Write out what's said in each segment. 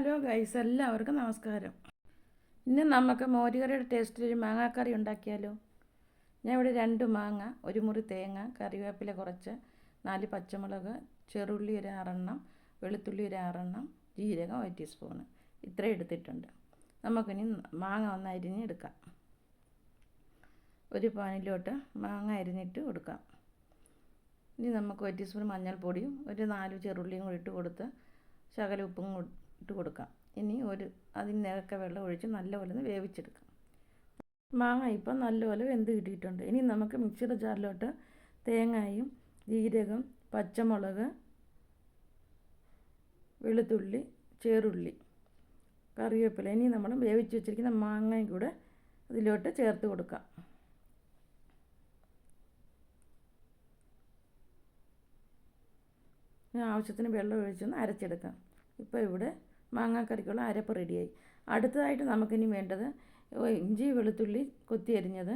Hello guys, എല്ലാവർക്കും നമസ്കാരം. ഇന്ന് നമുക്ക് മോരുകറിയുടെ ടേസ്റ്റിൽ ഒരു മാങ്ങാക്കറി ഉണ്ടാക്കിയാലോ. ഞാൻ ഇവിടെ 2 മാങ്ങ, 1 മുറി തേങ്ങ, കറിവേപ്പില കുറച്ച്, 4 പച്ചമുളക്, ചെറുള്ളി ഒരു 6 വെളുത്തുള്ളി ഒരു 6 ജീരകം 1 ടീസ്പൂണ് ഇത്രയും എടുത്തിട്ടുണ്ട്. നമുക്കിനി മാങ്ങ ഒന്ന് അരിഞ്ഞെടുക്കാം. ഒരു പാനിലോട്ട് മാങ്ങ അരിഞ്ഞിട്ട് കൊടുക്കാം. ഇനി നമുക്ക് 1 ടീസ്പൂൺ മഞ്ഞൾപ്പൊടിയും ഒരു 4 ചെറുള്ളിയും കൂടി ഇട്ട് കൊടുത്ത് ശകല ഉപ്പും ഇട്ട് കൊടുക്കാം. ഇനി അതിനൊക്കെ വെള്ളം ഒഴിച്ച് നല്ലപോലെ ഒന്ന് വേവിച്ചെടുക്കാം. മാങ്ങ ഇപ്പം നല്ലപോലെ വെന്ത് കിട്ടിയിട്ടുണ്ട്. ഇനി നമുക്ക് മിക്സിയുടെ ജാറിലോട്ട് തേങ്ങയും ജീരകം, പച്ചമുളക്, വെളുത്തുള്ളി, ചെറുള്ളി, കറിവേപ്പില, ഇനി നമ്മൾ വേവിച്ച് വെച്ചിരിക്കുന്ന മാങ്ങയും കൂടെ അതിലോട്ട് ചേർത്ത് കൊടുക്കാം. ആവശ്യത്തിന് വെള്ളം ഒഴിച്ചൊന്ന് അരച്ചെടുക്കാം. ഇപ്പോൾ ഇവിടെ മാങ്ങാക്കറിക്കുള്ള അരപ്പ് റെഡിയായി. അടുത്തതായിട്ട് നമുക്കിനി വേണ്ടത് ഇഞ്ചി വെളുത്തുള്ളി കൊത്തി അരിഞ്ഞത്,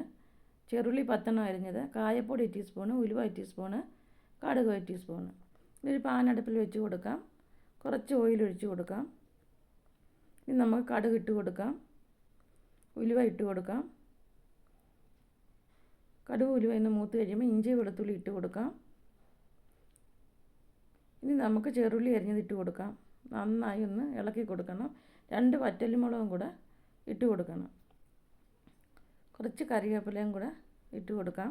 ചെറുള്ളി 10 അരിഞ്ഞത്, കായപ്പൊടി 1 ടീസ്പൂണ്, ഉലുവ 1 ടീസ്പൂണ്, കടുക് 1 ടീസ്പൂണ്. ഒരു പാൻ അടുപ്പിൽ വെച്ച് കൊടുക്കാം. കുറച്ച് ഓയിൽ ഒഴിച്ച് കൊടുക്കാം. ഇനി നമുക്ക് കടുക് ഇട്ട് കൊടുക്കാം, ഉലുവ ഇട്ട് കൊടുക്കാം. കടുക് ഉലുവ ഒന്ന് മൂത്ത് കഴിയുമ്പോൾ ഇഞ്ചി വെളുത്തുള്ളി ഇട്ട് കൊടുക്കാം. ഇനി നമുക്ക് ചെറുള്ളി അരിഞ്ഞത് ഇട്ട് കൊടുക്കാം. നന്നായി ഒന്ന് ഇളക്കി കൊടുക്കണം. 2 വറ്റൽമുളകും കൂടെ ഇട്ട് കൊടുക്കണം. കുറച്ച് കറിവേപ്പിലയും കൂടെ ഇട്ട് കൊടുക്കാം.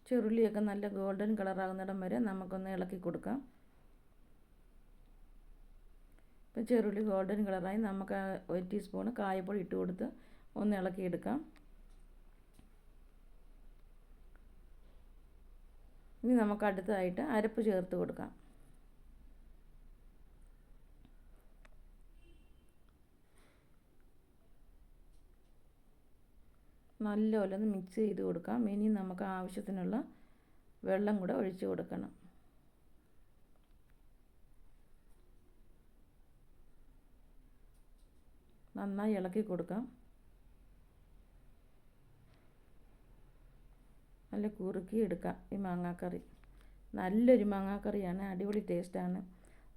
ചെറുള്ളിയൊക്കെ നല്ല ഗോൾഡൻ കളറാകുന്നിടം വരെ നമുക്കൊന്ന് ഇളക്കി കൊടുക്കാം. ഇപ്പം ചെറുള്ളി ഗോൾഡൻ കളറായി. നമുക്ക് 1 ടീസ്പൂണ് കായപ്പൊടി ഇട്ട് കൊടുത്ത് ഒന്ന് ഇളക്കിയെടുക്കാം. ഇനി നമുക്ക് അടുത്തതായിട്ട് അരപ്പ് ചേർത്ത് കൊടുക്കാം. നല്ലപോലെ ഒന്ന് മിക്സ് ചെയ്ത് കൊടുക്കാം. ഇനി നമുക്ക് ആവശ്യത്തിനുള്ള വെള്ളം കൂടെ ഒഴിച്ച് കൊടുക്കണം. നന്നായി ഇളക്കി കൊടുക്കാം. നല്ല കുറുക്കി എടുക്കാം. ഈ മാങ്ങാക്കറി നല്ലൊരു മാങ്ങാക്കറിയാണ്, അടിപൊളി ടേസ്റ്റാണ്.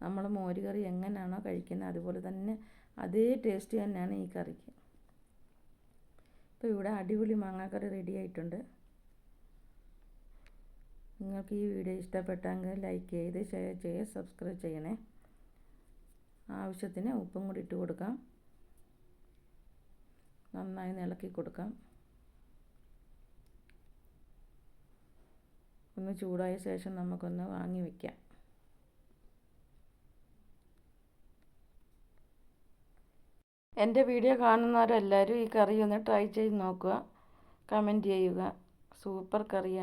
നമ്മൾ മോരുകറി എങ്ങനെയാണോ കഴിക്കുന്നത് അതുപോലെ തന്നെ അതേ ടേസ്റ്റ് തന്നെയാണ് ഈ കറിക്ക്. ഇപ്പോൾ ഇവിടെ അടിപൊളി മാങ്ങാക്കറി റെഡി ആയിട്ടുണ്ട്. നിങ്ങൾക്ക് ഈ വീഡിയോ ഇഷ്ടപ്പെട്ടെങ്കിൽ ലൈക്ക് ചെയ്ത് ഷെയർ ചെയ്ത് സബ്സ്ക്രൈബ് ചെയ്യണേ. ആവശ്യത്തിന് ഉപ്പും കൂടി ഇട്ട് കൊടുക്കാം. നന്നായി ഇളക്കി കൊടുക്കാം. ഒന്ന് ചൂടായ ശേഷം നമുക്കൊന്ന് വാങ്ങി വയ്ക്കാം. എൻ്റെ വീഡിയോ കാണുന്നവരെല്ലാവരും ഈ കറി ഒന്ന് ട്രൈ ചെയ്ത് നോക്കുക, കമൻറ്റ് ചെയ്യുക. സൂപ്പർ കറിയാണ്.